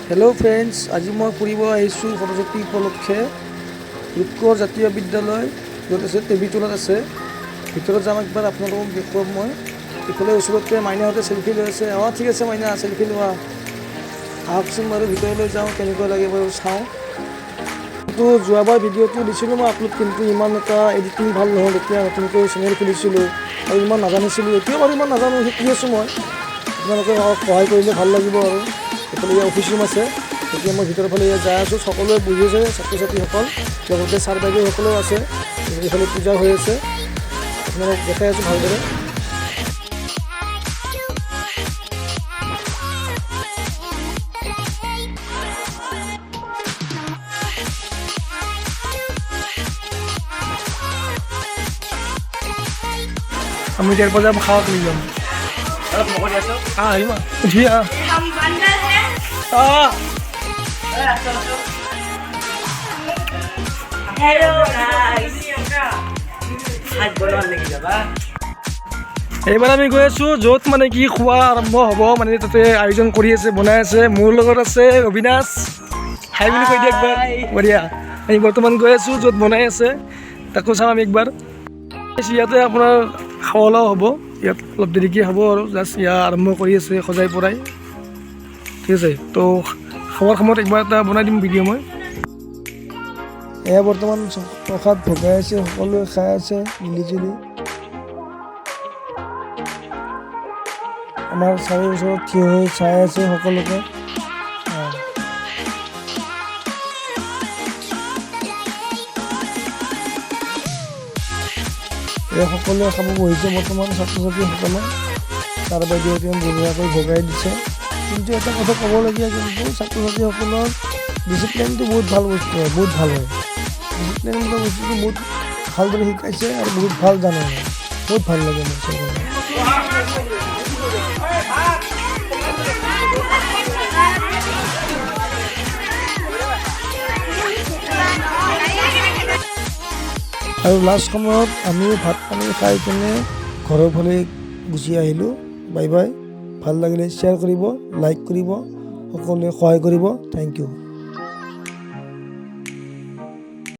Hello' friends, আজি মই ফুৰিব আহিছোঁ সৰস্বতী উপলক্ষে ৰূপকোঁৱৰ জাতীয় বিদ্যালয় য'ত আছে টেভিটোলত আছে। ভিতৰত যাম একবাৰ আপোনালোকক দেখুৱাম মই। ইফালে ওচৰতে মাইনাহঁতে চেলফি লৈ আছে। ঠিক আছে মাইনা, চেলফি লোৱা। আহকচোন বাৰু ভিতৰলৈ যাওঁ, কেনেকুৱা লাগে বাৰু চাওঁ। কিন্তু যোৱাবাৰ ভিডিঅ'টো দিছিলোঁ মই আপলোড, কিন্তু ইমান এটা এডিটিং ভাল নহ'ল। এতিয়া নতুনকৈ চেনেল খুলিছিলোঁ আৰু ইমান নাজানিছিলোঁ। এতিয়াও বাৰু ইমান নাজানো, শিকি আছোঁ মই। আপোনালোকে সহায় কৰিলে ভাল লাগিব আৰু। এইফালে ইয়াৰ অফিচ ৰুম আছে। এতিয়া মই ভিতৰৰ ফালে যাই আছোঁ। সকলোৱে বহি আছে, ছাত্ৰ ছাত্ৰীসকল, লগতে ছাৰ বাইদেউসকলেও আছে। এইফালে পূজা হৈ আছে, আপোনালোক দেখাই আছোঁ ভালদৰে। আমি ইয়াৰ পৰা যাম, খাওয়া লৈ যাম। আহিবা উঠি এইবাৰ আমি গৈ আছোঁ য'ত মানে কি খোৱা আৰম্ভ হ'ব, মানে তাতে আয়োজন কৰি আছে, বনাই আছে। মোৰ লগত আছে অবিনাশ। হাই বুলি কৈ দিয়ে একবাৰ। বঢ়িয়া। আমি বৰ্তমান গৈ আছোঁ য'ত বনাই আছে, তাকো চাম আমি একবাৰ। ইয়াতে আপোনাৰ খাৱা লোৱাও হ'ব। ইয়াত অলপ দেৰিকৈ হ'ব আৰু জাষ্ট ইয়াত আৰম্ভ কৰি আছে সজাই পৰাই। ঠিক আছে, তো খোৱাৰ সময়ত একবাৰ এটা বনাই দিম ভিডিঅ' মই। এয়া বৰ্তমান প্ৰসাদ ভগাই আছে, সকলোৱে খাই আছে মিলি জুলি। আমাৰ চাৰি ওচৰত থিয় হৈ চাই আছে সকলোকে। এই সকলোৱে খাব বহিছে বৰ্তমান, ছাত্ৰ ছাত্ৰীসকলে। তাৰ বাইদেউহঁতে বঢ়িয়াকৈ ভগাই দিছে। কিন্তু এটা কথা ক'বলগীয়া, কিন্তু ছাত্ৰ ছাত্ৰীসকলৰ ডিচিপ্লিনটো বহুত ভাল বস্তু হয়, বহুত ভাল হয়। ডিচিপ্লিন বোলা বস্তুটো বহুত ভালদৰে শিকাইছে আৰু বহুত ভাল জানে, বহুত ভাল লাগে মোৰ চাই। আৰু লাষ্ট সময়ত আমি ভাত পানী খাই কিনে ঘৰৰ ফালে গুচি আহিলোঁ। Bye bye. ভাল লাগিলে শ্বেয়াৰ কৰিব, লাইক কৰিব, সকলোৱে সহায় কৰিব। Thank U.